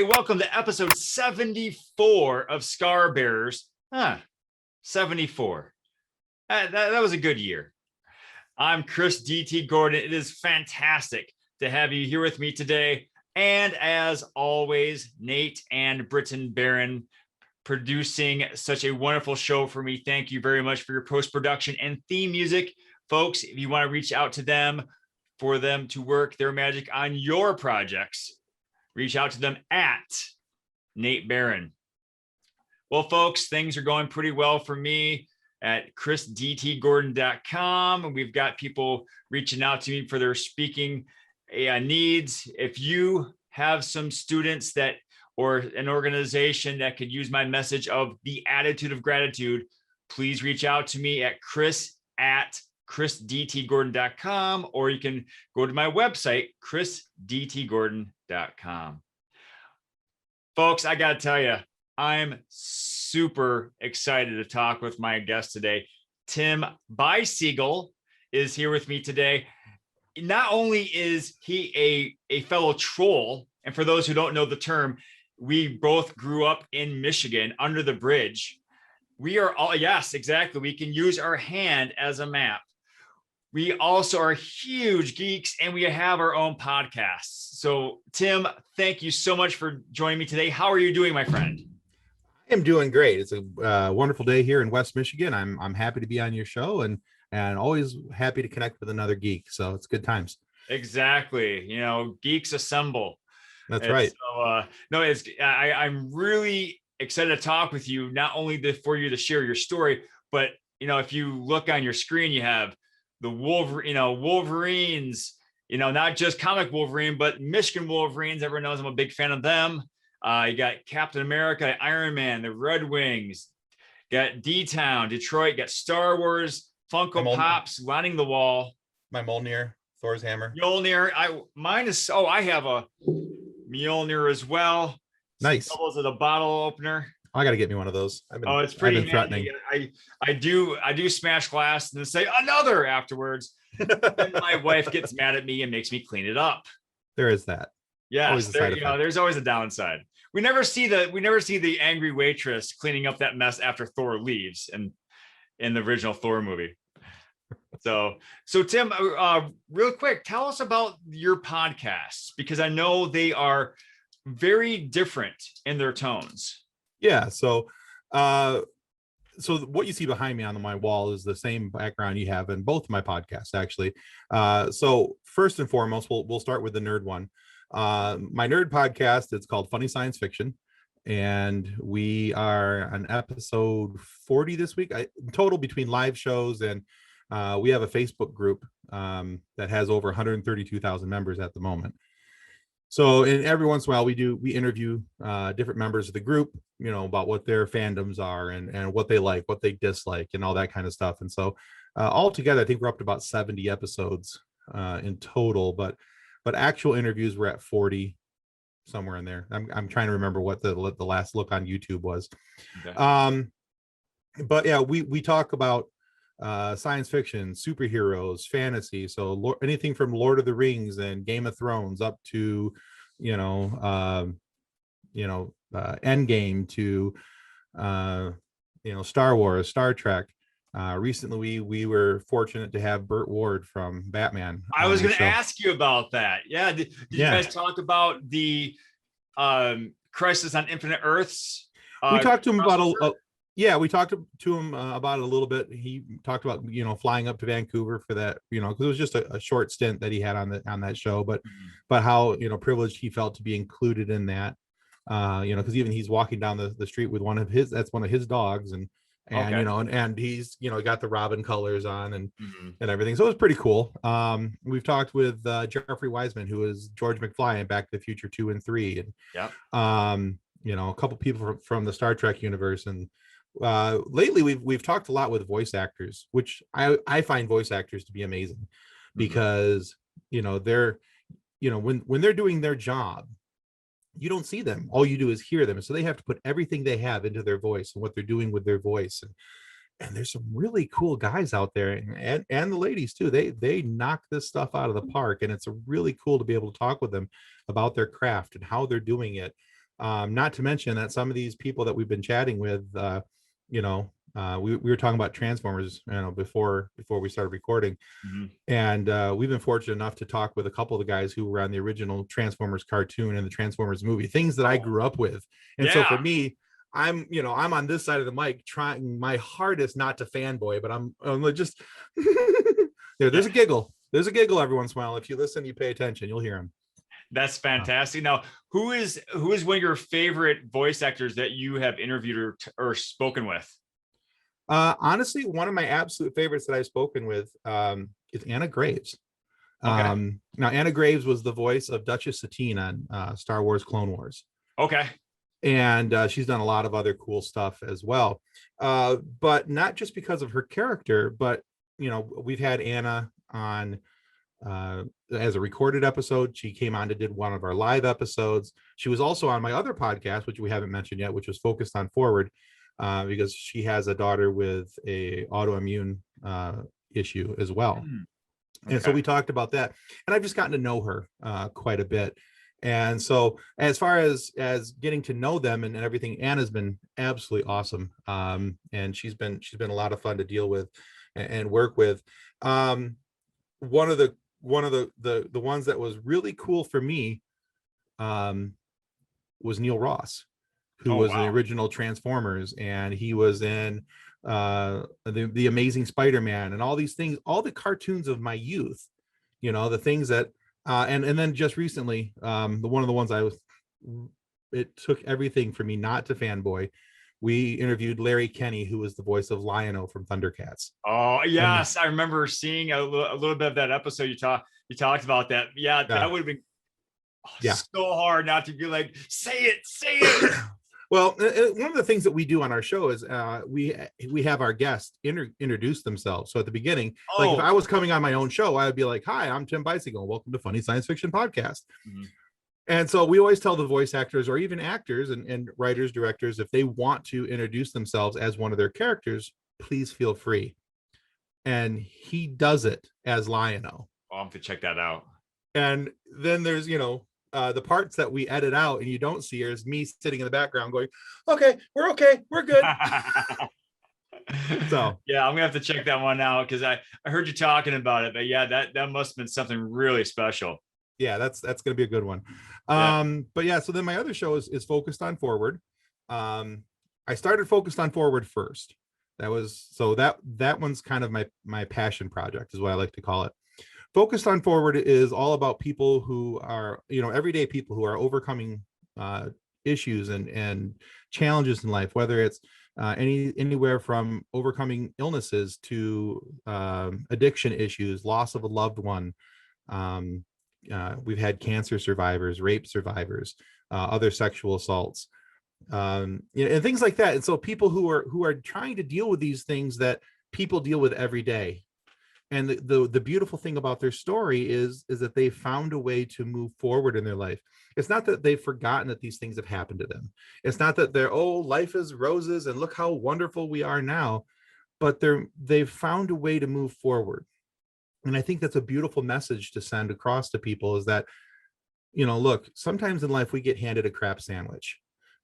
everybody. Welcome to episode 74 of Scar Bearers. 74. That was a good year. I'm Chris D.T. Gordon. It is fantastic to have you here with me today. And as always, Nate and Britton Barron producing such a wonderful show for me. Thank you very much for your post-production and theme music. Folks, if you want to reach out to them for them to work their magic on your projects, reach out to them at Nate Barron. Well, folks, things are going pretty well for me at chrisdtgordon.com. And we've got people reaching out to me for their speaking needs. If you have some students that or an organization that could use my message of the attitude of gratitude, please reach out to me at chris@chrisdtgordon.com, or you can go to my website, chrisdtgordon.com. Folks, I got to tell you, I'm super excited to talk with my guest today. Tim Beisigiel is here with me today. Not only is he a fellow troll, and for those who don't know the term, we both grew up in Michigan under the bridge. We are all, yes, exactly. We can use our hand as a map. We also are huge geeks and we have our own podcasts. So Tim, thank you so much for joining me today. How are you doing, my friend? I am doing great. It's a wonderful day here in West Michigan. I'm happy to be on your show and always happy to connect with another geek. So it's good times. Exactly. You know, geeks assemble. That's right. So, I'm really excited to talk with you, not only for you to share your story, but, you know, if you look on your screen, you have the Wolverines, you know, not just comic Wolverine, but Michigan Wolverines. Everyone knows I'm a big fan of them. You got Captain America, Iron Man, the Red Wings, got D-Town, Detroit, got Star Wars, Funko Pops lining the wall. My Mjolnir, Thor's hammer. Mjolnir. I have a Mjolnir as well. Nice. Doubles as a bottle opener. I got to get me one of those. It's pretty I've been threatening. I do smash glass and then say another afterwards. And my wife gets mad at me and makes me clean it up. There is that. Yes, there's always a downside. We never see the angry waitress cleaning up that mess after Thor leaves in the original Thor movie. So Tim, real quick, tell us about your podcasts, because I know they are very different in their tones. Yeah. So what you see behind me on my wall is the same background you have in both of my podcasts, actually. So first and foremost, we'll start with the nerd one. My nerd podcast, it's called Funny Science Fiction. And we are on episode 40 this week, total between live shows, and we have a Facebook group that has over 132,000 members at the moment. So, and every once in a while we interview different members of the group, you know, about what their fandoms are and what they like, what they dislike, and all that kind of stuff. And so altogether, I think we're up to about 70 episodes in total, but actual interviews we're at 40, somewhere in there. I'm trying to remember what the last look on YouTube was. Okay. But yeah, we talk about science fiction, superheroes, fantasy. So anything from Lord of the Rings and Game of Thrones up to, Endgame to, Star Wars, Star Trek. Recently, we were fortunate to have Burt Ward from Batman. I was going to ask you about that. Yeah. Did you guys talk about the Crisis on Infinite Earths? We talked to him about we talked to him about it a little bit. He talked about, flying up to Vancouver for that, because it was just a short stint that he had on that show, but how, privileged he felt to be included in that, because even he's walking down the street with one of his dogs, and okay. and he's, got the Robin colors on and everything. So it was pretty cool. We've talked with Jeffrey Wiseman, who is George McFly in Back to the Future 2 and 3. And, a couple people from the Star Trek universe. And lately we've talked a lot with voice actors, which I find voice actors to be amazing, because, they're, when they're doing their job, you don't see them. All you do is hear them. And so they have to put everything they have into their voice and what they're doing with their voice. And there's some really cool guys out there, and the ladies too. They knock this stuff out of the park, and it's really cool to be able to talk with them about their craft and how they're doing it. Not to mention that some of these people that we've been chatting with, we were talking about Transformers, before we started recording. Mhm. And we've been fortunate enough to talk with a couple of the guys who were on the original Transformers cartoon and the Transformers movie, things that I grew up with. And so for Yeah. me, I'm on this side of the mic trying my hardest not to fanboy, but I'm just there's a giggle. There's a giggle every once in a while. If you listen, you pay attention, you'll hear them. That's fantastic. Now, who is one of your favorite voice actors that you have interviewed or spoken with? Honestly, one of my absolute favorites that I've spoken with is Anna Graves. Okay. Now, Anna Graves was the voice of Duchess Satine on Star Wars Clone Wars. Okay. And she's done a lot of other cool stuff as well. But not just because of her character, but, we've had Anna on as a recorded episode. She came on to did one of our live episodes. She was also on my other podcast, which we haven't mentioned yet, which was Focused on Forward, because she has a daughter with a autoimmune issue as well. Okay. And so we talked about that, and I've just gotten to know her quite a bit. And so as far as getting to know them and everything, Anna's been absolutely awesome. And she's been a lot of fun to deal with and work with. One of the ones that was really cool for me was Neil Ross, who was the original Transformers, and he was in the Amazing Spider-Man and all these things, all the cartoons of my youth, the things that and then just recently, one of the ones it took everything for me not to fanboy. We interviewed Larry Kenney, who was the voice of Lion-O from Thundercats. Oh yes, I remember seeing a little bit of that episode. You talked about that. Yeah, that would have been so hard not to be like, say it. Well, one of the things that we do on our show is we have our guests introduce themselves. So at the beginning, like if I was coming on my own show, I would be like, "Hi, I'm Tim Beisigiel. Welcome to Funny Science Fiction Podcast." Mm-hmm. And so we always tell the voice actors or even actors and writers, directors, if they want to introduce themselves as one of their characters, please feel free. And he does it as Lion-O. I'll have to check that out. And then there's, the parts that we edit out and you don't see is me sitting in the background going, okay, we're good. So yeah, I'm gonna have to check that one out because I heard you talking about it, but yeah, that must have been something really special. Yeah, that's gonna be a good one. But yeah, so then my other show is Focused on Forward. I started Focused on Forward first. That one's kind of my passion project is what I like to call it. Focused on Forward is all about people who are, everyday people who are overcoming issues and challenges in life, whether it's anywhere from overcoming illnesses to addiction issues, loss of a loved one. We've had cancer survivors, rape survivors, other sexual assaults, and things like that. And so people who are trying to deal with these things that people deal with every day. And the beautiful thing about their story is that they found a way to move forward in their life. It's not that they've forgotten that these things have happened to them. It's not that life is roses and look how wonderful we are now, but they've found a way to move forward. And I think that's a beautiful message to send across to people is that, look, sometimes in life we get handed a crap sandwich.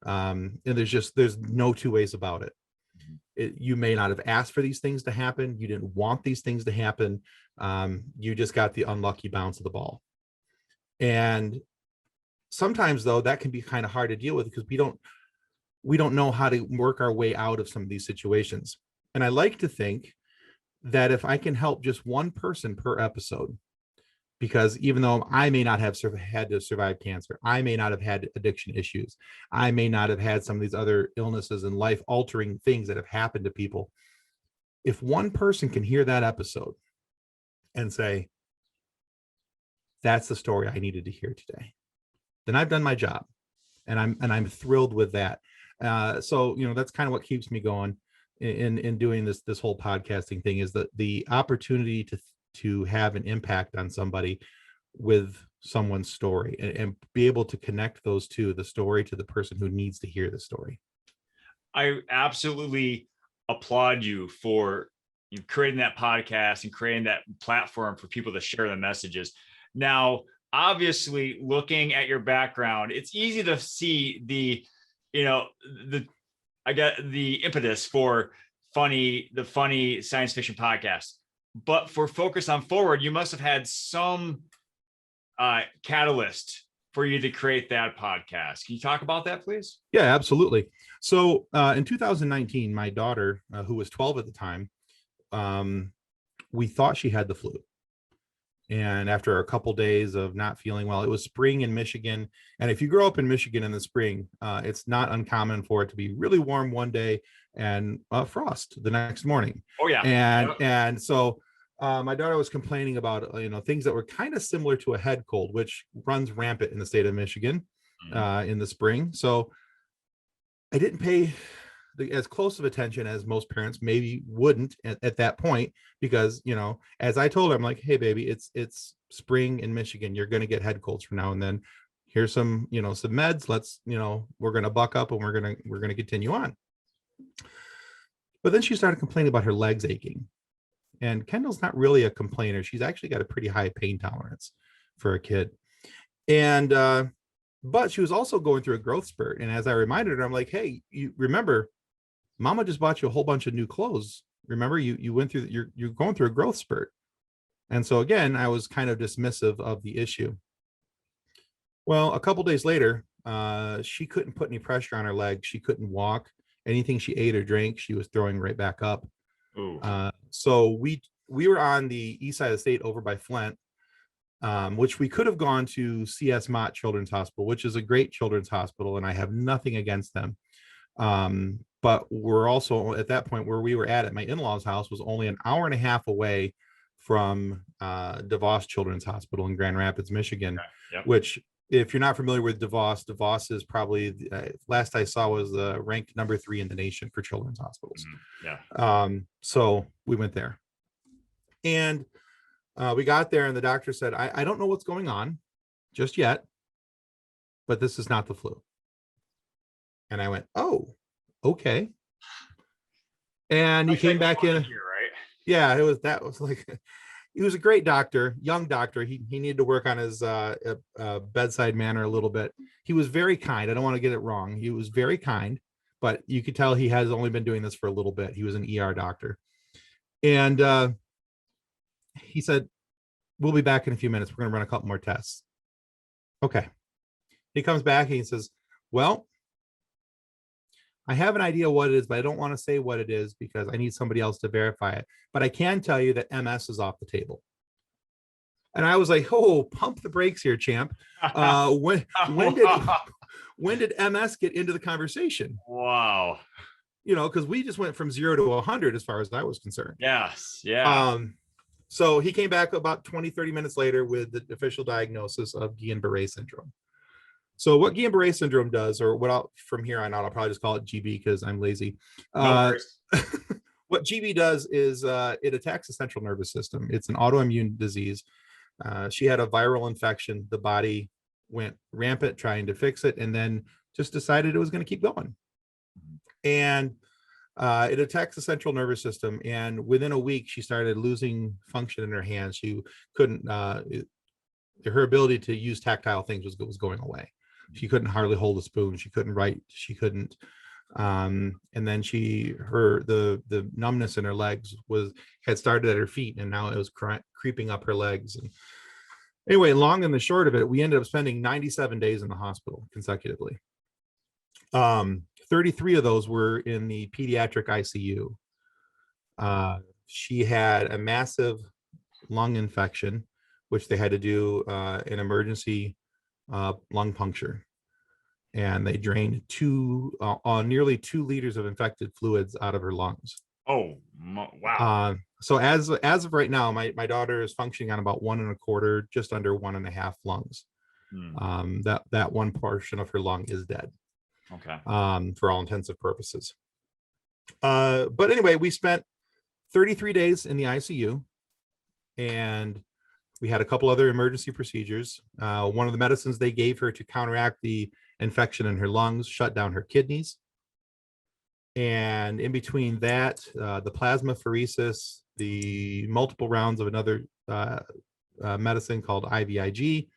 And there's no two ways about it. You may not have asked for these things to happen. You didn't want these things to happen. You just got the unlucky bounce of the ball. And sometimes though, that can be kind of hard to deal with because we don't know how to work our way out of some of these situations. And I like to think that if I can help just one person per episode, because even though I may not have had to survive cancer, I may not have had addiction issues, I may not have had some of these other illnesses and life-altering things that have happened to people. If one person can hear that episode and say, that's the story I needed to hear today, then I've done my job. And I'm thrilled with that. So, that's kind of what keeps me going in doing this whole podcasting thing is the opportunity to have an impact on somebody with someone's story and be able to connect those two, the story to the person who needs to hear the story. I absolutely applaud you for creating that podcast and creating that platform for people to share the messages. Now, obviously, looking at your background, it's easy to see you know, the I got the impetus for the funny science fiction podcast. But for Focus on Forward, you must have had some catalyst for you to create that podcast. Can you talk about that, please? Yeah, absolutely. So in 2019, my daughter, who was 12 at the time, we thought she had the flu. And after a couple days of not feeling well, it was spring in Michigan. And if you grow up in Michigan in the spring, it's not uncommon for it to be really warm one day and frost the next morning. Oh yeah. And so my daughter was complaining about things that were kind of similar to a head cold, which runs rampant in the state of Michigan in the spring. So I didn't pay as close of attention as most parents maybe wouldn't at that point, because as I told her, I'm like, hey baby, it's spring in Michigan, you're going to get head colds from now and then. Here's some some meds. Let's we're going to buck up and we're going to continue on. But then she started complaining about her legs aching, and Kendall's not really a complainer. She's actually got a pretty high pain tolerance for a kid. And but she was also going through a growth spurt, and as I reminded her, I'm like, hey, you remember Mama just bought you a whole bunch of new clothes. Remember, you went through, you're going through a growth spurt. And so again, I was kind of dismissive of the issue. Well, a couple days later, she couldn't put any pressure on her legs. She couldn't walk. Anything she ate or drank, she was throwing right back up. So we were on the east side of the state over by Flint, which we could have gone to CS Mott Children's Hospital, which is a great children's hospital, and I have nothing against them. But we're also at that point where we were at my in-laws' house was only an hour and a half away from DeVos Children's Hospital in Grand Rapids, Michigan. Yep. Which, if you're not familiar with DeVos is probably last I saw was ranked number 3 in the nation for children's hospitals. So we went there, and we got there, and the doctor said, I don't know what's going on just yet, but this is not the flu. And I went, oh, okay. And he came back in. Right? Yeah, that was like, he was a great doctor, young doctor. He needed to work on his bedside manner a little bit. He was very kind. I don't want to get it wrong. He was very kind, but you could tell he has only been doing this for a little bit. He was an ER doctor. And he said, we'll be back in a few minutes. We're going to run a couple more tests. Okay. He comes back and he says, well, I have an idea what it is, but I don't want to say what it is because I need somebody else to verify it. But I can tell you that MS is off the table. And I was like, oh, pump the brakes here, champ. When did MS get into the conversation? Wow. Because we just went from 0 to 100 as far as I was concerned. Yes. Yeah. So he came back about 20, 30 minutes later with the official diagnosis of Guillain-Barré syndrome. So what Guillain-Barré syndrome does, or from here on out, I'll probably just call it GB because I'm lazy. What GB does is it attacks the central nervous system. It's an autoimmune disease. She had a viral infection. The body went rampant trying to fix it, and then just decided it was going to keep going. And it attacks the central nervous system. And within a week, she started losing function in her hands. She couldn't, her ability to use tactile things was going away. She couldn't hardly hold a spoon. She couldn't write. She couldn't. And then the numbness in her legs had started at her feet, and now it was creeping up her legs. And anyway, long and the short of it, we ended up spending 97 days in the hospital consecutively. 33 of those were in the pediatric ICU. She had a massive lung infection, which they had to do an emergency lung puncture, and they drained nearly 2 liters of infected fluids out of her lungs. Oh, wow. So as of right now, my daughter is functioning on about 1.25, just under 1.5 lungs. That one portion of her lung is dead. Okay. For all intensive purposes. But anyway, we spent 33 days in the ICU, and we had a couple other emergency procedures. One of the medicines they gave her to counteract the infection in her lungs shut down her kidneys. And in between that, the plasmapheresis, the multiple rounds of another medicine called IVIG,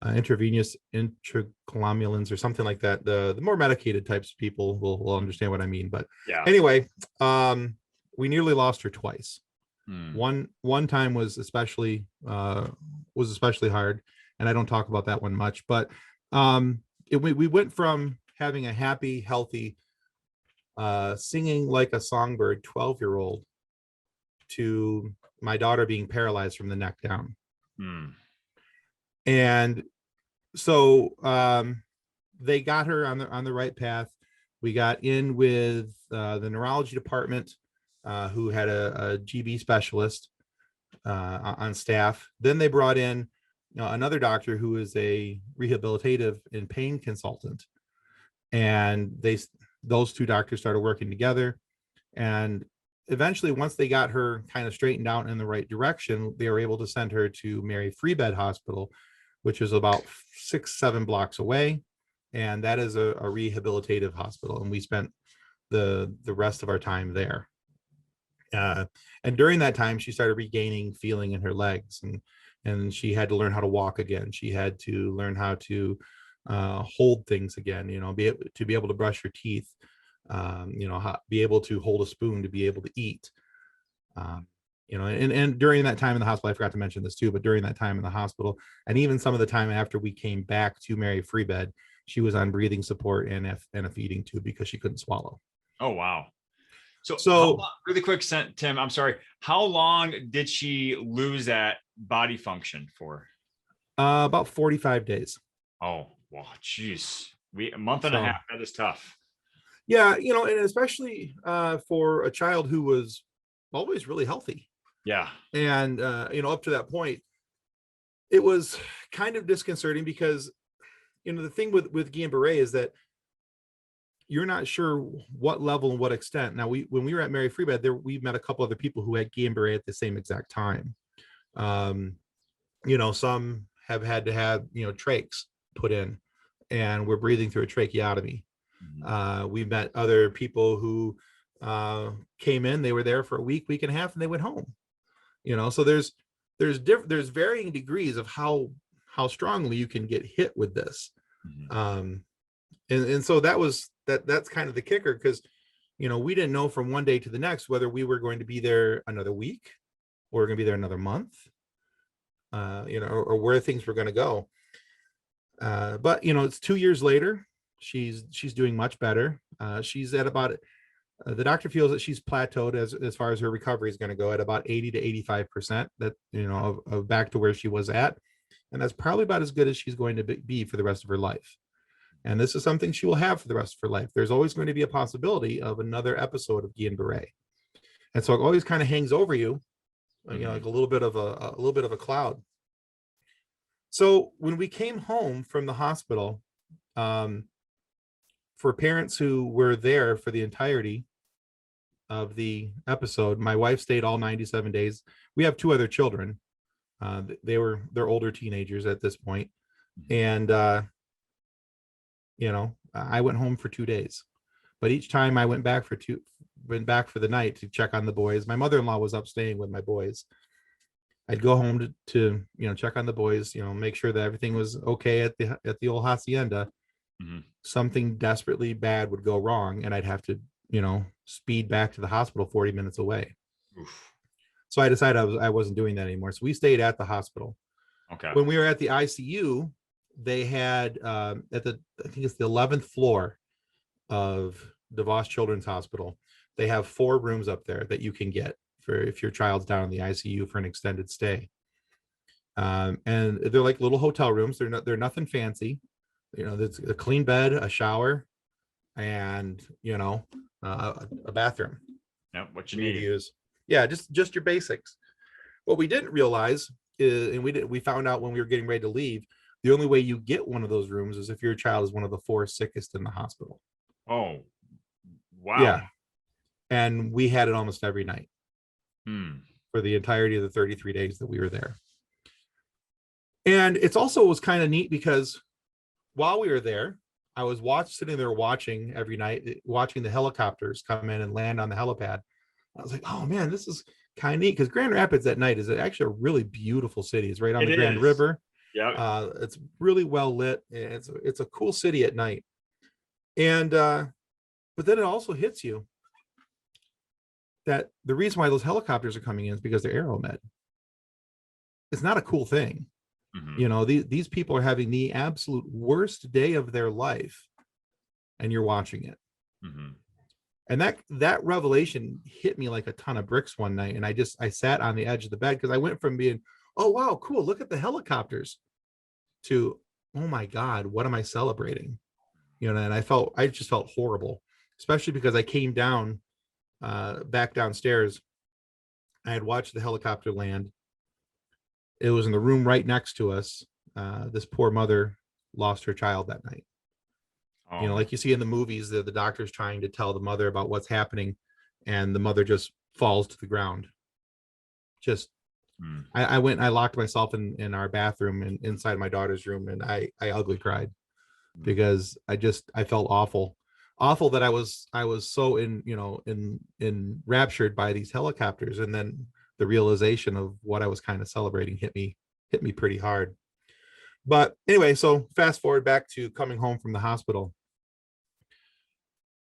intravenous intracolamulins or something like that. The more medicated types of people will understand what I mean. But Yeah. anyway, we nearly lost her twice. Hmm. One time was especially hard, and I don't talk about that one much. But we went from having a happy, healthy, singing like a songbird 12-year-old to my daughter being paralyzed from the neck down. Hmm. And so they got her on the right path. We got in with the neurology department, who had a GB specialist on staff. Then they brought in another doctor who is a rehabilitative and pain consultant, and those two doctors started working together. And eventually, once they got her kind of straightened out in the right direction, they were able to send her to Mary Free Bed Hospital, which is about 6-7 blocks away, and that is a rehabilitative hospital. And we spent the rest of our time there. And during that time, she started regaining feeling in her legs, and she had to learn how to walk again. She had to learn how to hold things again. To be able to brush her teeth. Be able to hold a spoon, to be able to eat. And during that time in the hospital, I forgot to mention this too, but during that time in the hospital, and even some of the time after we came back to Mary Free Bed, she was on breathing support and a feeding tube because she couldn't swallow. Oh, wow. So So really quick, Tim, I'm sorry. How long did she lose that body function for? about 45 days. Oh, wow. Geez. A month and a So, half. That is tough. yeah, and especially for a child who was always really healthy. Yeah. And, up to that point, it was kind of disconcerting because, the thing with Guillain-Barré is that you're not sure what level and what extent. Now, when we were at Mary Free Bed, we met a couple other people who had Guillain-Barré at the same exact time. Some have had to have, trachs put in, and we're breathing through a tracheotomy. Mm-hmm. We met other people who came in, they were there for a week and a half, and they went home. So there's varying degrees of how strongly you can get hit with this. Mm-hmm. And so that's kind of the kicker, because we didn't know from one day to the next whether we were going to be there another week or going to be there another month, or where things were going to go. But it's 2 years later. She's doing much better. She's at about the doctor feels that she's plateaued as far as her recovery is going to go, at about 80 to 85%, that of back to where she was at, and that's probably about as good as she's going to be for the rest of her life. And this is something she will have for the rest of her life. There's always going to be a possibility of another episode of Guillain-Barré, and so it always kind of hangs over you, like a little bit of a cloud. So when we came home from the hospital, for parents who were there for the entirety of the episode, my wife stayed all 97 days. We have 2 other children. They're older teenagers at this point. And, I went home for 2 days, but each time I went back for the night to check on the boys. My mother-in-law was up staying with my boys. I'd go home to check on the boys, make sure that everything was okay at the old hacienda. Mm-hmm. Something desperately bad would go wrong, and I'd have to, speed back to the hospital 40 minutes away. Oof. So I decided I wasn't doing that anymore. So we stayed at the hospital. Okay. When we were at the ICU, they had I think it's the 11th floor of DeVos Children's Hospital. They have 4 rooms up there that you can get for if your child's down in the ICU for an extended stay. And they're like little hotel rooms. They're nothing fancy. There's a clean bed, a shower, and a bathroom. Yep, what you you need to use. Yeah, just your basics. What we didn't realize is, and we found out when we were getting ready to leave, the only way you get one of those rooms is if your child is one of the 4 sickest in the hospital. Oh, wow. Yeah, and we had it almost every night for the entirety of the 33 days that we were there. And it's also was kind of neat because while we were there, I was sitting there watching every night, watching the helicopters come in and land on the helipad. I was like, oh man, this is kind of neat, because Grand Rapids at night is actually a really beautiful city. It's right on the Grand River. Yep. It's really well lit. It's a cool city at night. And but then it also hits you that the reason why those helicopters are coming in is because they're Aeromed. It's not a cool thing. Mhm. You know, these people are having the absolute worst day of their life, and you're watching it. Mhm. And that revelation hit me like a ton of bricks one night. And I sat on the edge of the bed because I went from being, oh wow, cool, look at the helicopters, to, oh my God, what am I celebrating? You know, and I just felt horrible, especially because I came down back downstairs. I had watched the helicopter land. It was in the room right next to us. This poor mother lost her child that night. You Oh, know, like you see in the movies, the doctor's trying to tell the mother about what's happening, and the mother just falls to the ground. Just, mm. I went and I locked myself in our bathroom and inside my daughter's room, and I ugly cried because I felt awful that I was so in raptured by these helicopters, and then the realization of what I was kind of celebrating hit me pretty hard. But anyway, so fast forward back to coming home from the hospital.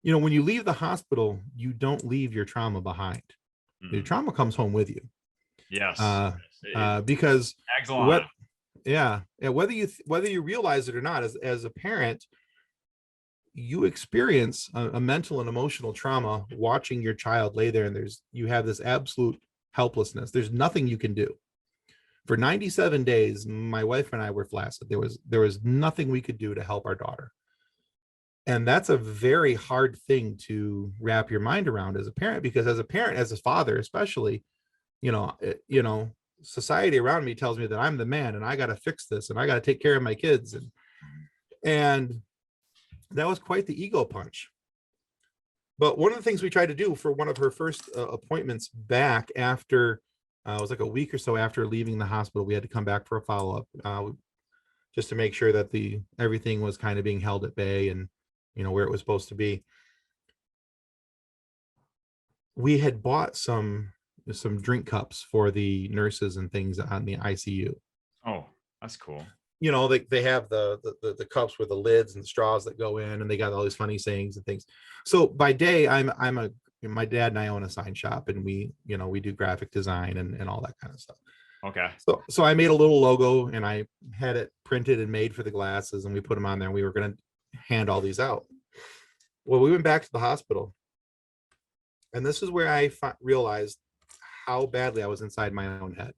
You know, when you leave the hospital, you don't leave your trauma behind. Your Mhm. trauma comes home with you. Yes. uh It because tags along. what yeah, whether you realize it or not, as a parent, you experience a mental and emotional trauma watching your child lay there, and you have this absolute helplessness. There's nothing you can do. For 97 days, my wife and I were flaccid. There was nothing we could do to help our daughter. And that's a very hard thing to wrap your mind around as a parent, because as a parent, as a father especially, society around me tells me that I'm the man and I got to fix this and I got to take care of my kids, and that was quite the ego punch. But one of the things we tried to do for one of her first appointments back after, it was like a week or so after leaving the hospital, we had to come back for a follow-up, just to make sure that everything was kind of being held at bay and where it was supposed to be. We had bought some drink cups for the nurses and things on the ICU. Oh, that's cool. They have the cups with the lids and the straws that go in, and they got all these funny sayings and things. So by day, my dad and I own a sign shop, and we do graphic design and all that kind of stuff. Okay. So I made a little logo, and I had it printed and made for the glasses, and we put them on there, and we were going to hand all these out. Well, we went back to the hospital, and this is where I realized how badly I was inside my own head.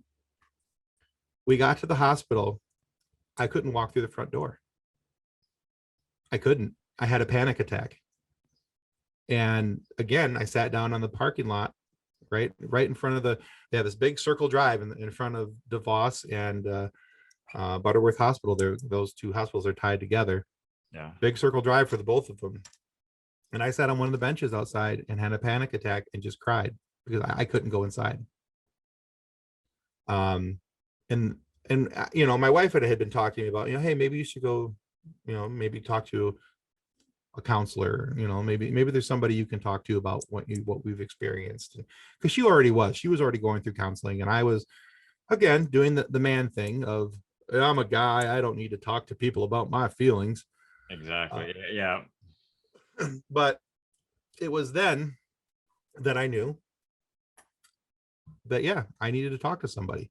We got to the hospital. I couldn't walk through the front door. I couldn't. I had a panic attack. And again, I sat down on the parking lot, right in front of they have this big circle drive in front of DeVos and Butterworth Hospital. Those two hospitals are tied together. Yeah. Big circle drive for the both of them. And I sat on one of the benches outside and had a panic attack and just cried because I couldn't go inside. And my wife had been talking to me about, hey, maybe you should go, maybe talk to a counselor, maybe there's somebody you can talk to about what we've experienced. Because she was already going through counseling, and I was again doing the man thing of, I'm a guy, I don't need to talk to people about my feelings. Exactly. Yeah. But it was then that I knew that, yeah, I needed to talk to somebody.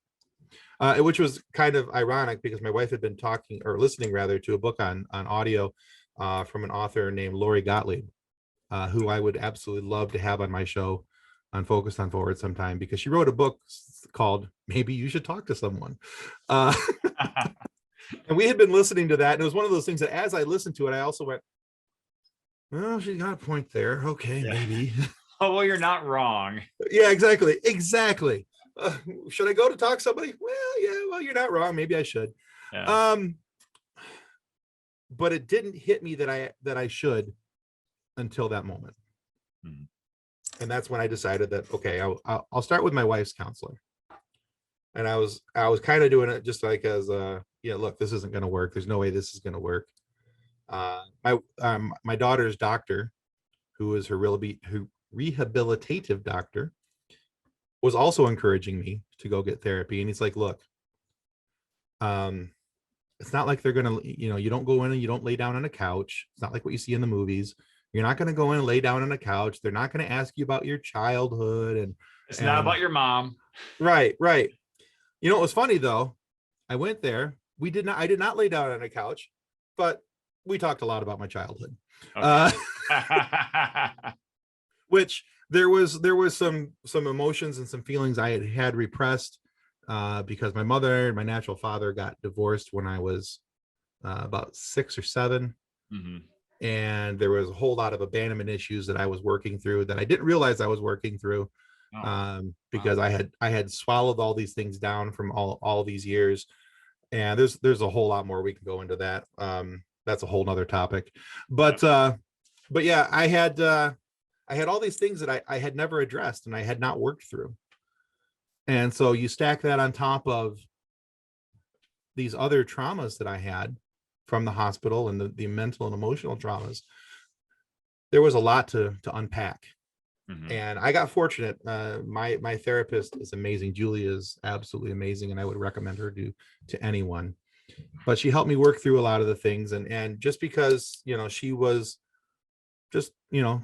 Which was kind of ironic because my wife had been talking, or listening rather, to a book on audio from an author named Lori Gottlieb, who I would absolutely love to have on my show on Focused on Forward sometime, because she wrote a book called Maybe You Should Talk to Someone. And we had been listening to that, and it was one of those things that as I listened to it, I also went, well, she got a point there. Okay, Yeah. maybe. Oh, well, you're not wrong. Yeah, exactly. Should I go to talk to somebody? Well, yeah, well, you're not wrong. Maybe I should. Yeah. But it didn't hit me that I should until that moment. Mhm. And that's when I decided that, okay, I'll start with my wife's counselor. And I was kind of doing it just like as look, this isn't going to work. There's no way this is going to work. My daughter's doctor, who is her rehabilitative doctor, was also encouraging me to go get therapy. And he's like, look, it's not like they're going to, you don't go in and you don't lay down on a couch. It's not like what you see in the movies. You're not going to go in and lay down on a couch. They're not going to ask you about your childhood It's not and about your mom. right, right. It was funny though. I went there. I did not lay down on a couch, but we talked a lot about my childhood. Okay. Which there was some emotions and some feelings I had repressed because my mother and my natural father got divorced when I was about 6 or 7. Mm-hmm. And there was a whole lot of abandonment issues that I was working through that I didn't realize I was working through because wow. I had swallowed all these things down from all these years. And there's a whole lot more we can go into that. That's a whole nother topic, but yeah, I had all these things that I had never addressed and I had not worked through. And so you stack that on top of these other traumas that I had from the hospital and the mental and emotional traumas. There was a lot to unpack. Mm-hmm. And I got fortunate. My therapist is amazing. Julie is absolutely amazing, and I would recommend her to anyone. But she helped me work through a lot of the things, and just because she was just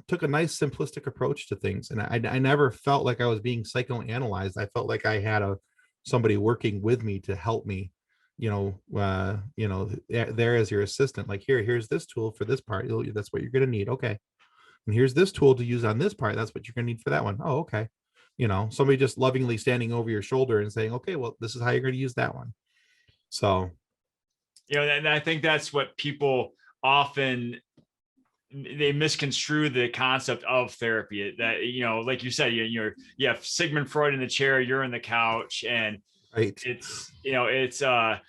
took a nice simplistic approach to things, and I never felt like I was being psychoanalyzed. I felt like I had somebody working with me to help me. There as your assistant. Like here's this tool for this part. That's what you're going to need. Okay. And here's this tool to use on this part. That's what you're going to need for that one. Oh, okay. Somebody just lovingly standing over your shoulder and saying, okay, well, this is how you're going to use that one. So, And I think that's what people often, they misconstrue the concept of therapy. That, like you said, you have Sigmund Freud in the chair, you're in the couch, and right. it's all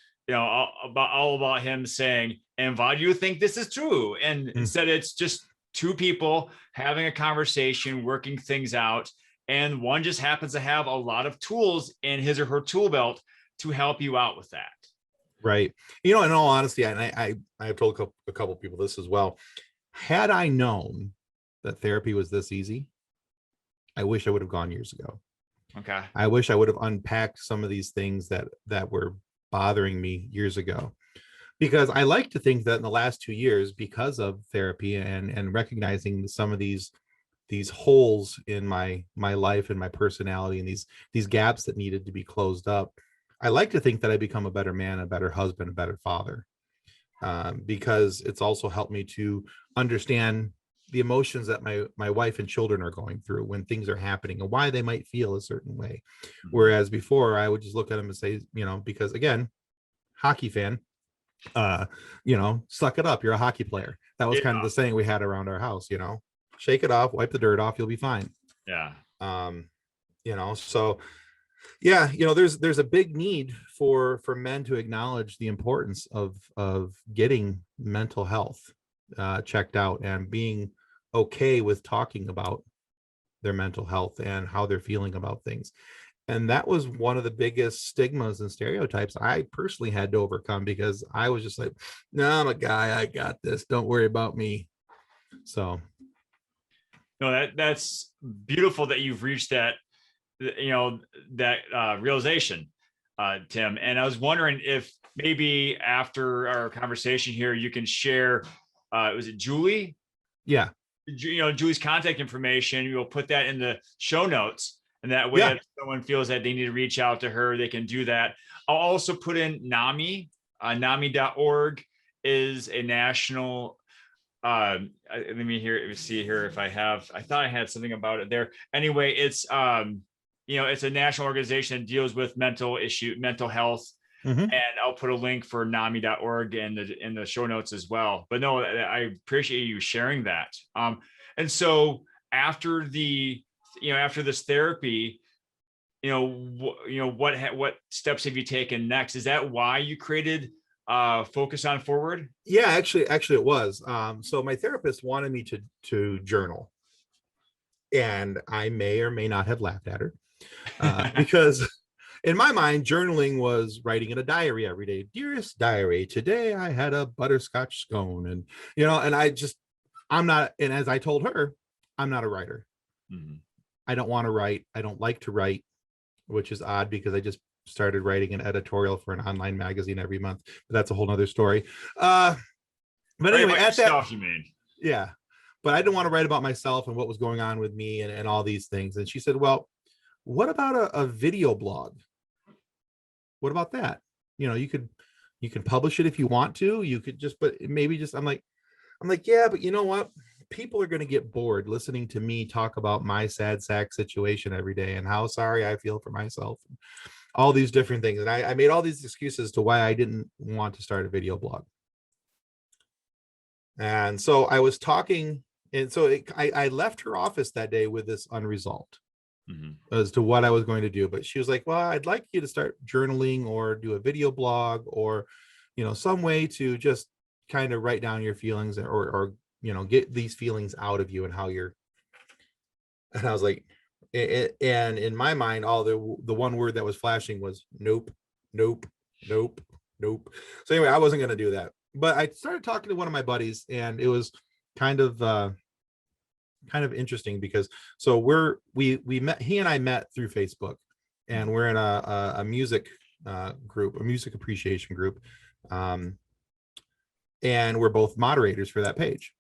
about him saying, and why do you think this is true? And instead it's just two people having a conversation, working things out. And one just happens to have a lot of tools in his or her tool belt to help you out with that. Right. In all honesty, and I've told a couple people this as well. Had I known that therapy was this easy, I wish I would have gone years ago. Okay. I wish I would have unpacked some of these things that were bothering me years ago. Because I like to think that in the last 2 years, because of therapy and recognizing some of these holes in my life and my personality and these gaps that needed to be closed up, I like to think that I become a better man, a better husband, a better father, because it's also helped me to understand the emotions that my wife and children are going through when things are happening and why they might feel a certain way. Whereas before I would just look at them and say, because again, hockey fan, suck it up, you're a hockey player. That was kind of the saying we had around our house. Shake it off, wipe the dirt off, you'll be fine. Yeah. So yeah, there's a big need for men to acknowledge the importance of getting mental health checked out and being okay with talking about their mental health and how they're feeling about things. And that was one of the biggest stigmas and stereotypes I personally had to overcome, because I was just like, no, I'm a guy, I got this, don't worry about me. So no, that's beautiful that you've reached that realization, Tim. And I was wondering if maybe after our conversation here, you can share, was it Julie? Yeah. Julie's contact information. You'll put that in the show notes. And that way, if someone feels that they need to reach out to her, they can do that. I'll also put in NAMI. NAMI.org is a national. Let me see here if I have. I thought I had something about it there. Anyway, it's it's a national organization that deals with mental health. Mm-hmm. And I'll put a link for NAMI.org in the show notes as well. But no, I appreciate you sharing that. And so after after this therapy, what steps have you taken next? Is that why you created Focus on Forward? Yeah, actually it was. So my therapist wanted me to journal, and I may or may not have laughed at her because in my mind, journaling was writing in a diary every day. Dearest diary, today I had a butterscotch scone, and I'm not. And as I told her, I'm not a writer. Mm-hmm. I don't want to write. I don't like to write, which is odd because I just started writing an editorial for an online magazine every month, but that's a whole nother story. But anyway, at that stuff, you mean? Yeah, but I didn't want to write about myself and what was going on with me and all these things. And she said, well, what about a video blog? What about that? You can publish it if you want to. You could just, but maybe just, I'm like, yeah, but you know what? People are going to get bored listening to me talk about my sad sack situation every day and how sorry I feel for myself, and all these different things. And I made all these excuses to why I didn't want to start a video blog. And so I was talking, and so I left her office that day with this unresolved as to what I was going to do. But she was like, well, I'd like you to start journaling or do a video blog or, some way to just kind of write down your feelings or get these feelings out of you and how you're. And I was like, and in my mind, all the one word that was flashing was nope, nope, nope, nope. So anyway, I wasn't going to do that. But I started talking to one of my buddies, and it was kind of interesting because we met. He and I met through Facebook, and we're in a music group, a music appreciation group, and we're both moderators for that page.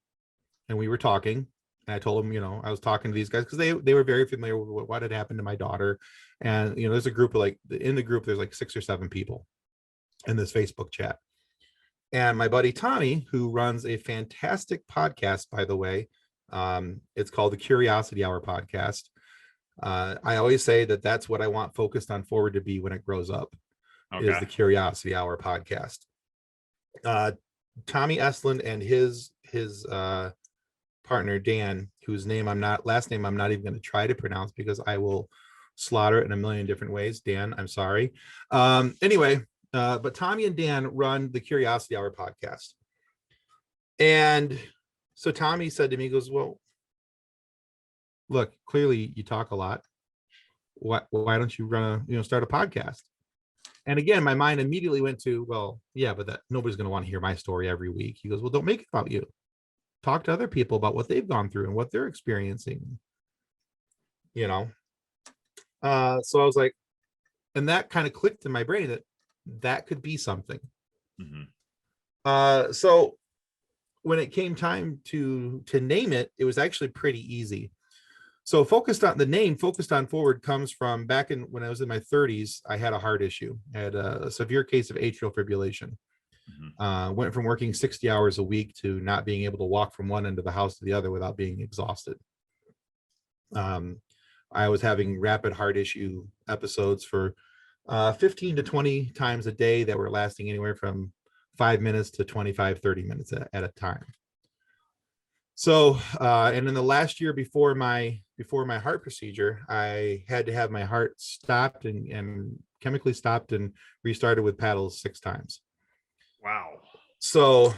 And we were talking, and I told him, I was talking to these guys because they were very familiar with what had happened to my daughter, and there's a group of in the group there's like 6 or 7 people in this Facebook chat. And my buddy Tommy, who runs a fantastic podcast, by the way, it's called the Curiosity Hour podcast. I always say that that's what I want Focused on Forward to be when it grows up, is the Curiosity Hour podcast. Tommy Estlund and his partner Dan, whose last name I'm not even going to try to pronounce because I will slaughter it in a million different ways. Dan, I'm sorry. Anyway. But Tommy and Dan run the Curiosity Hour podcast. And so Tommy said to me, he goes, well, look, clearly you talk a lot. Why don't you start a podcast? And again, my mind immediately went to, well, yeah, but nobody's going to want to hear my story every week. He goes, well, don't make it about you. Talk to other people about what they've gone through and what they're experiencing. So I was like, and that kind of clicked in my brain that could be something. So when it came time to name it, it was actually pretty easy. So Focused on Forward comes from back when I was in my 30s. I had a heart issue. I had a severe case of atrial fibrillation. Went from working 60 hours a week to not being able to walk from one end of the house to the other without being exhausted. I was having rapid heart issue episodes for 15 to 20 times a day that were lasting anywhere from 5 minutes to 25, 30 minutes at a time. So, and in the last year before my heart procedure, I had to have my heart stopped and chemically stopped and restarted with paddles 6 times. Wow. So,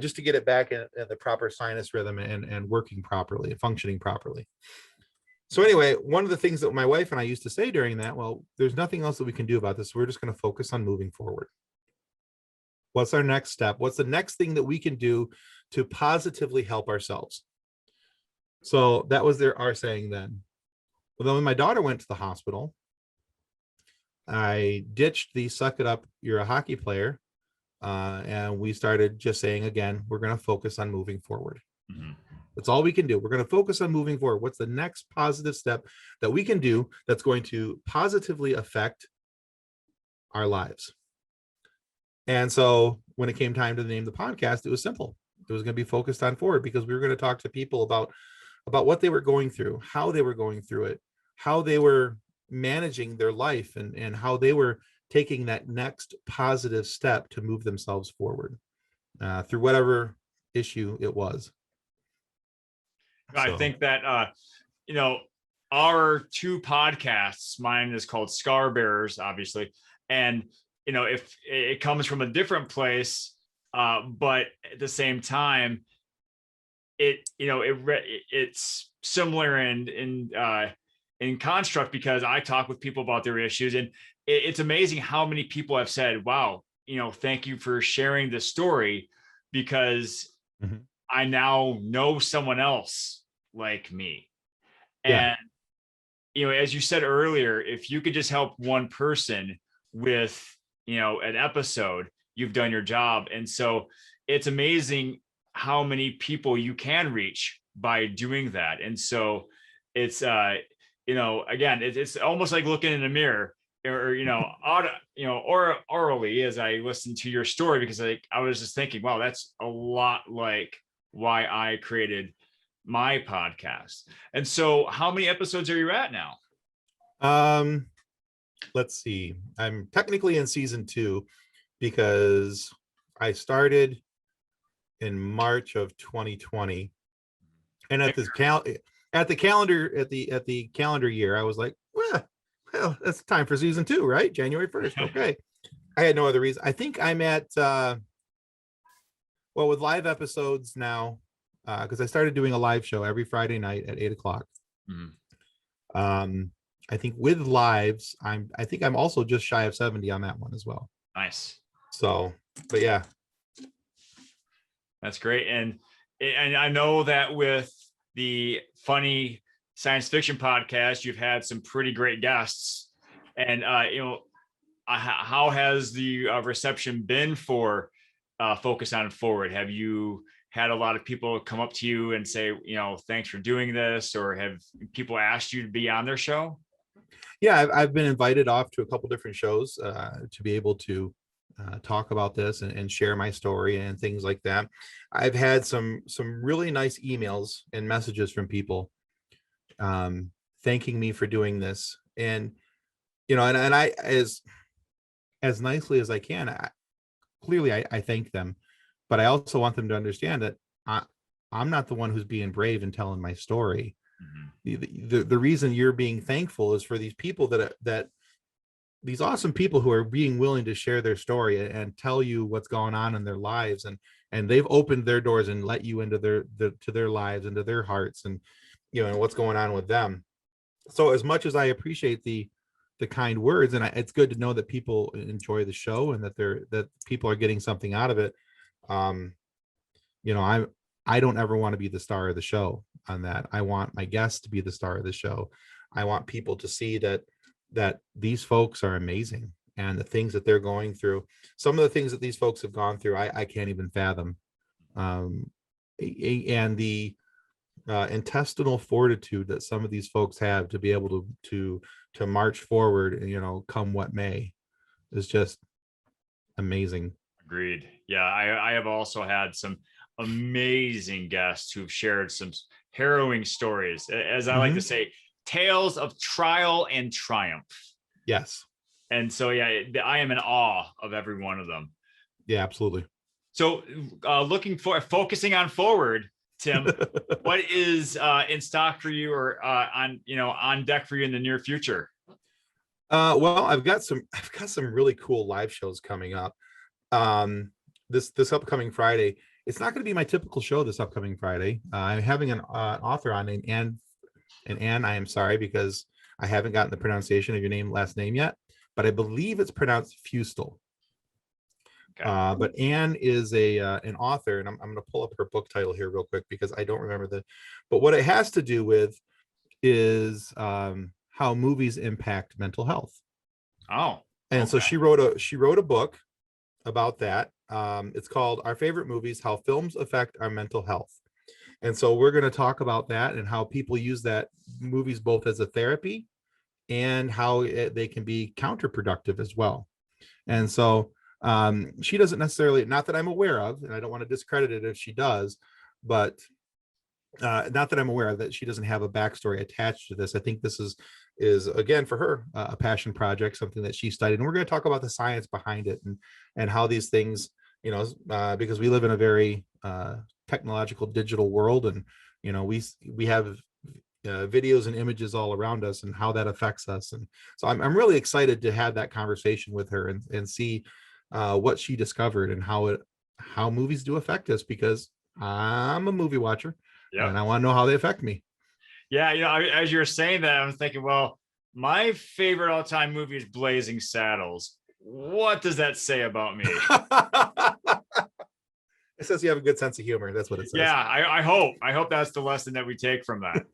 just to get it back in the proper sinus rhythm and working properly, functioning properly. So anyway, one of the things that my wife and I used to say during that, well, there's nothing else that we can do about this. We're just going to focus on moving forward. What's our next step? What's the next thing that we can do to positively help ourselves? So that was our saying then. Well, then when my daughter went to the hospital, I ditched the suck it up, you're a hockey player. And we started just saying, again, we're going to focus on moving forward. That's all we can do. We're going to focus on moving forward. What's the next positive step that we can do that's going to positively affect our lives? And so when it came time to name the podcast, it was simple. It was going to be Focused on Forward because we were going to talk to people about what they were going through, how they were going through it, how they were managing their life, and how they were taking that next positive step to move themselves forward through whatever issue it was. I think that, our 2 podcasts, mine is called Scar Bearers, obviously. And, if it comes from a different place, but at the same time, it's similar in construct because I talk with people about their issues, and it's amazing how many people have said, wow, thank you for sharing this story because I now know someone else like me. And, as you said earlier, if you could just help one person, with, an episode, you've done your job. And so it's amazing how many people you can reach by doing that. And so it's, again, it's almost like looking in a mirror, or, or orally, as I listened to your story, because I was just thinking, wow, that's a lot like why I created my podcast. And so how many episodes are you at now? Let's see. I'm technically in season 2 because I started in March of 2020, and at the calendar year, I was like, well, it's time for season 2, right? January 1st. Okay. I had no other reason. I think I'm at with live episodes now, because I started doing a live show every Friday night at 8:00. I think with lives, I think I'm also just shy of 70 on that one as well. Nice. So, but yeah, that's great. And I know that with the Funny Science Fiction podcast, you've had some pretty great guests. And how has the reception been for Focus on Forward? Have you had a lot of people come up to you and say, thanks for doing this, or have people asked you to be on their show? Yeah, I've been invited off to a couple different shows to be able to talk about this and share my story and things like that. I've had some really nice emails and messages from people thanking me for doing this, and and I, as nicely as I can, I thank them, but I also want them to understand that I'm not the one who's being brave and telling my story. The reason you're being thankful is for these people that these awesome people who are being willing to share their story and tell you what's going on in their lives, and they've opened their doors and let you into their lives, into their hearts, and and what's going on with them. So as much as I appreciate the kind words, and it's good to know that people enjoy the show and that people are getting something out of it. I don't ever want to be the star of the show on that. I want my guests to be the star of the show. I want people to see that these folks are amazing, and the things that they're going through, some of the things that these folks have gone through, I can't even fathom. And the intestinal fortitude that some of these folks have to be able to march forward, come what may, is just amazing. Agreed. Yeah, I have also had some amazing guests who've shared some harrowing stories, as I like to say, tales of trial and triumph. Yes. And so, yeah, I am in awe of every one of them. Yeah, absolutely. So focusing on forward, Tim, what is in stock for you, or on deck for you in the near future? Well, I've got some really cool live shows coming up. This upcoming Friday, it's not going to be my typical show this upcoming Friday. I'm having an author on named Anne. And Anne, I am sorry because I haven't gotten the pronunciation of your last name yet, but I believe it's pronounced Fustel. Okay. But Anne is an author, and I'm going to pull up her book title here real quick because I don't remember but what it has to do with is how movies impact mental health. Oh, and so she wrote a book about that. It's called Our Favorite Movies: How Films Affect Our Mental Health. And so we're going to talk about that and how people use that movies both as a therapy and how they can be counterproductive as well. And so she doesn't necessarily, not that I'm aware of, and I don't want to discredit it if she does, but not that I'm aware of, that she doesn't have a backstory attached to this. I think this is again for her a passion project, something that she studied, and we're going to talk about the science behind it and how these things, because we live in a very technological digital world, and we have videos and images all around us and how that affects us. And so I'm really excited to have that conversation with her and see what she discovered and how movies do affect us, because I'm a movie watcher. Yep. And I want to know how they affect me. Yeah, as you're saying that, I'm thinking, well, my favorite all-time movie is Blazing Saddles. What does that say about me? It says you have a good sense of humor. That's what it says. Yeah, I hope that's the lesson that we take from that.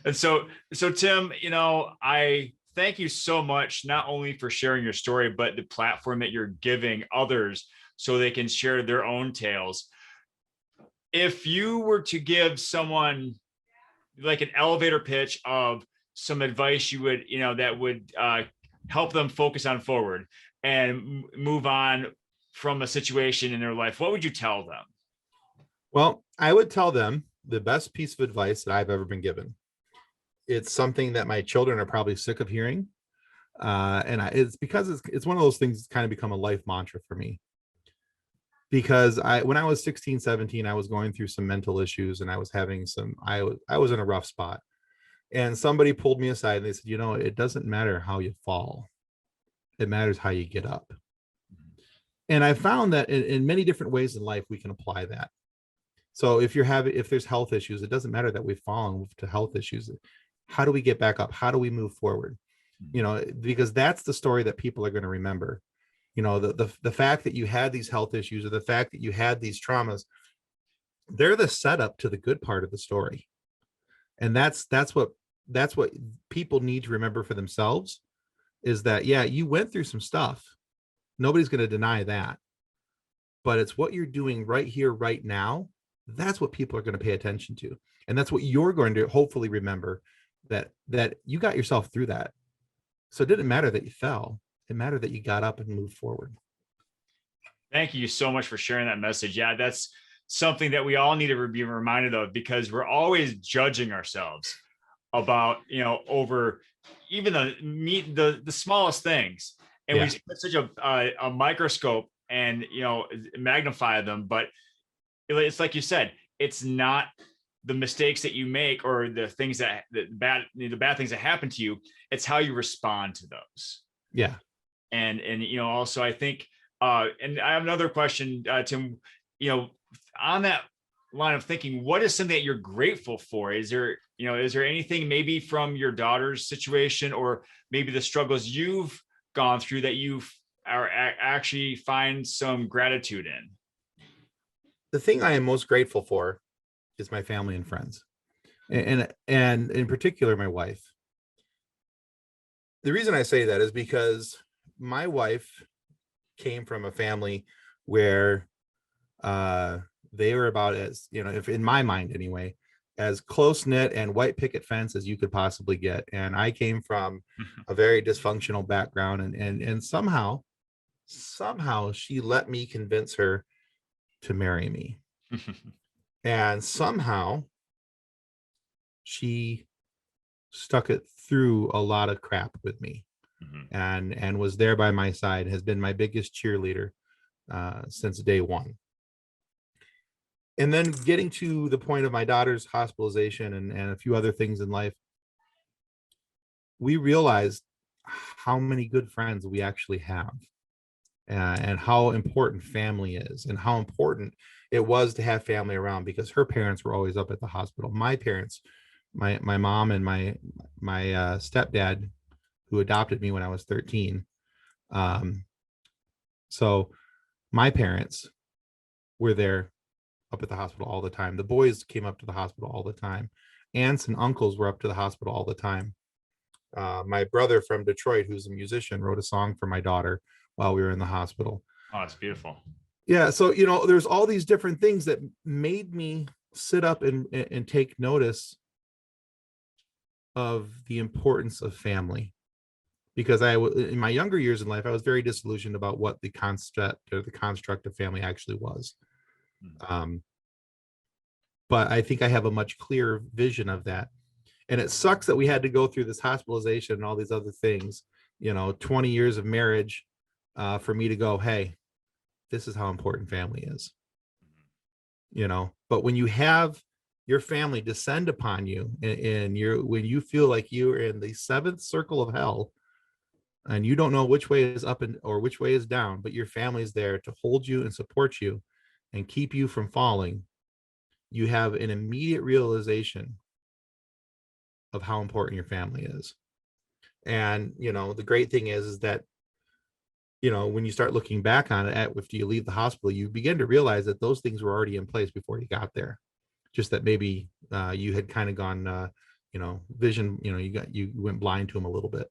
And so Tim, I thank you so much, not only for sharing your story, but the platform that you're giving others so they can share their own tales. If you were to give someone like an elevator pitch of some advice you would, that would help them focus on forward and move on from a situation in their life, what would you tell them? Well, I would tell them the best piece of advice that I've ever been given. It's something that my children are probably sick of hearing. It's because it's one of those things that's kind of become a life mantra for me. Because when I was 16, 17, I was going through some mental issues, and I was having I was in a rough spot. And somebody pulled me aside and they said, it doesn't matter how you fall. It matters how you get up. And I found that in many different ways in life, we can apply that. So if there's health issues, it doesn't matter that we've fallen to health issues. How do we get back up? How do we move forward? Because that's the story that people are going to remember. The fact that you had these health issues, or the fact that you had these traumas, they're the setup to the good part of the story. And that's what people need to remember for themselves, is that, yeah, you went through some stuff. Nobody's going to deny that. But it's what you're doing right here, right now. That's what people are going to pay attention to. And that's what you're going to hopefully remember, that you got yourself through that. So it didn't matter that you fell. It mattered that you got up and moved forward. Thank you so much for sharing that message. Yeah, that's something that we all need to be reminded of, because we're always judging ourselves about, over even the smallest things. And we put such a microscope and, magnify them. But it's like you said, it's not the mistakes that you make or the things the bad things that happen to you. It's how you respond to those. Yeah. And also I think, and I have another question, Tim, on that line of thinking, what is something that you're grateful for? Is there anything maybe from your daughter's situation, or maybe the struggles you've gone through, that you actually find some gratitude in? The thing I am most grateful for is my family and friends, and in particular, my wife. The reason I say that is because my wife came from a family where they were about as, if in my mind anyway, as close-knit and white picket fence as you could possibly get. And I came from a very dysfunctional background, and somehow she let me convince her to marry me. And somehow she stuck it through a lot of crap with me. And was there by my side, has been my biggest cheerleader since day one. And then getting to the point of my daughter's hospitalization and a few other things in life, we realized how many good friends we actually have, and how important family is, and how important it was to have family around, because her parents were always up at the hospital. My parents, my mom and my stepdad, who adopted me when I was 13. So my parents were there up at the hospital all the time. The boys came up to the hospital all the time. Aunts and uncles were up to the hospital all the time. My brother from Detroit, who's a musician, wrote a song for my daughter while we were in the hospital. Oh, it's beautiful. Yeah. So, there's all these different things that made me sit up and take notice of the importance of family. Because in my younger years in life, I was very disillusioned about what the construct of family actually was. But I think I have a much clearer vision of that. And it sucks that we had to go through this hospitalization and all these other things, 20 years of marriage, for me to go, hey, this is how important family is. But when you have your family descend upon you, and when you feel like you're in the seventh circle of hell, and you don't know which way is up or which way is down, but your family is there to hold you and support you and keep you from falling, you have an immediate realization of how important your family is. And, the great thing is that, when you start looking back on it, after you leave the hospital, you begin to realize that those things were already in place before you got there. Just that maybe you had kind of gone, vision, you went blind to them a little bit.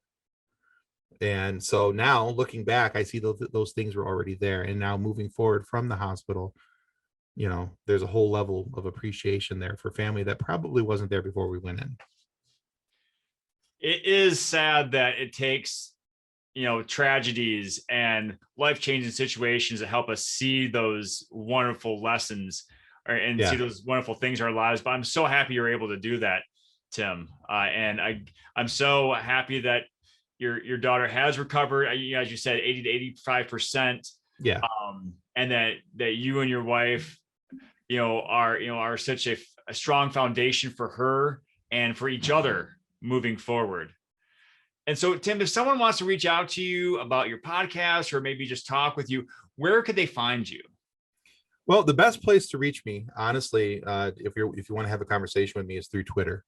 And so now looking back, I see those things were already there. And now moving forward from the hospital, there's a whole level of appreciation there for family that probably wasn't there before we went in. It is sad that it takes, tragedies and life-changing situations to help us see those wonderful lessons and see those wonderful things in our lives. But I'm so happy you're able to do that, Tim. And I'm so happy that your daughter has recovered, as you said, 80 to 85%. Yeah. And that you and your wife, are such a strong foundation for her and for each other moving forward. And so, Tim, if someone wants to reach out to you about your podcast or maybe just talk with you, where could they find you? Well, the best place to reach me, honestly, if you want to have a conversation with me, is through Twitter.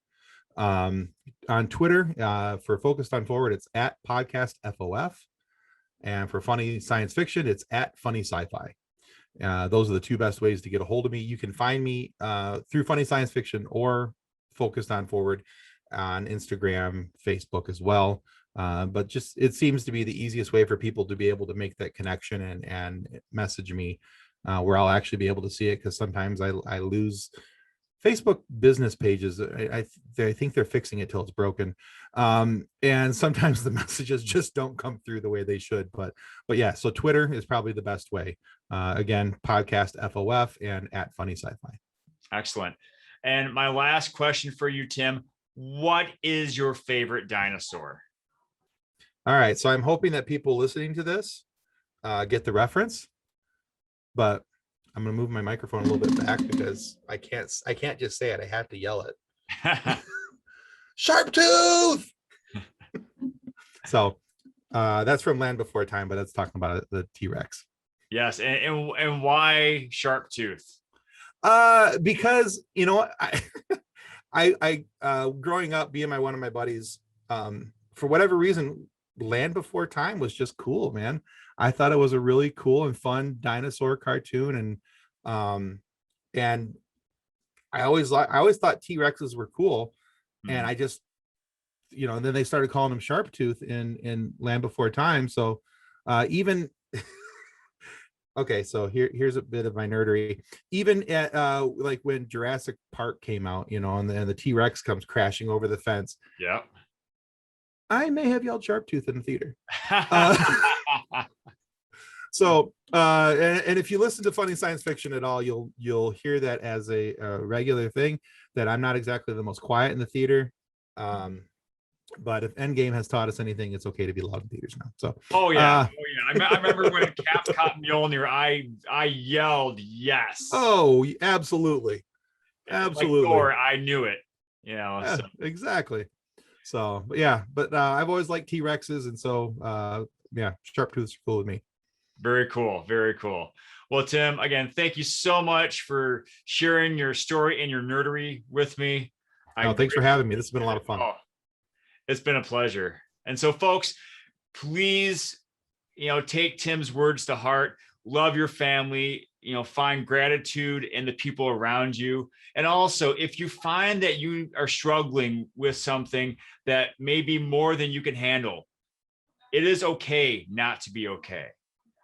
On Twitter, for Focused on Forward, it's at podcast FOF. And for Funny Science Fiction, it's at Funny Sci-Fi. Those are the two best ways to get a hold of me. You can find me through Funny Science Fiction or Focused on Forward on Instagram, Facebook as well. But just it seems to be the easiest way for people to be able to make that connection and message me where I'll actually be able to see it, because sometimes I lose Facebook business pages. I think they're fixing it till it's broken. And sometimes the messages just don't come through the way they should. But yeah, so Twitter is probably the best way. Again, podcast FOF and at Funny Sci-Fi. Excellent. And my last question for you, Tim, what is your favorite dinosaur? All right. So I'm hoping that people listening to this get the reference, but I'm going to move my microphone a little bit back because I can't just say it. I have to yell it. Sharp tooth. So that's from Land Before Time, but that's talking about the T-Rex. Yes. And why sharp tooth? Because, I growing up, being one of my buddies, for whatever reason, Land Before Time was just cool, man. I thought it was a really cool and fun dinosaur cartoon, and I always thought T-Rexes were cool, and I just, and then they started calling them Sharp Tooth in Land Before Time. So even okay, so here's a bit of my nerdery. Even at like when Jurassic Park came out, and the T-Rex comes crashing over the fence. Yeah. I may have yelled Sharp Tooth in the theater. So, and if you listen to Funny Science Fiction at all, you'll hear that as a regular thing, that I'm not exactly the most quiet in the theater. But if Endgame has taught us anything, it's okay to be loud in theaters now. So, oh yeah. I remember when Cap caught Mjolnir, I yelled yes. Oh, absolutely, absolutely. Like Thor, I knew it. Yeah, so. Exactly. So, yeah, but I've always liked T-Rexes, and so yeah, Sharp Tooths are cool with me. Very cool. Very cool. Well, Tim, again, thank you so much for sharing your story and your nerdery with me. Thanks for having me. This has been a lot of fun. It's been a pleasure. And so, folks, please, take Tim's words to heart. Love your family, find gratitude in the people around you. And also, if you find that you are struggling with something that may be more than you can handle, it is okay not to be okay.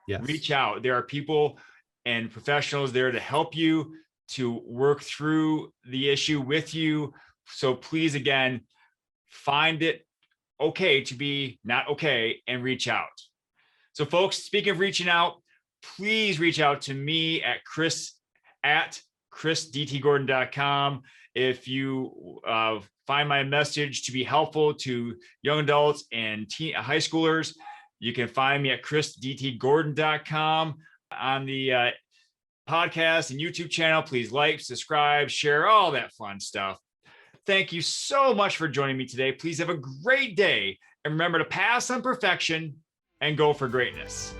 Yes. Reach out. There are people and professionals there to help you, to work through the issue with you. So please, again, find it okay to be not okay and reach out. So folks, speaking of reaching out, please reach out to me at chrisdtgordon.com. If you find my message to be helpful to young adults and high schoolers, you can find me at chrisdtgordon.com. On the podcast and YouTube channel, please like, subscribe, share, all that fun stuff. Thank you so much for joining me today. Please have a great day. And remember to pass on perfection and go for greatness.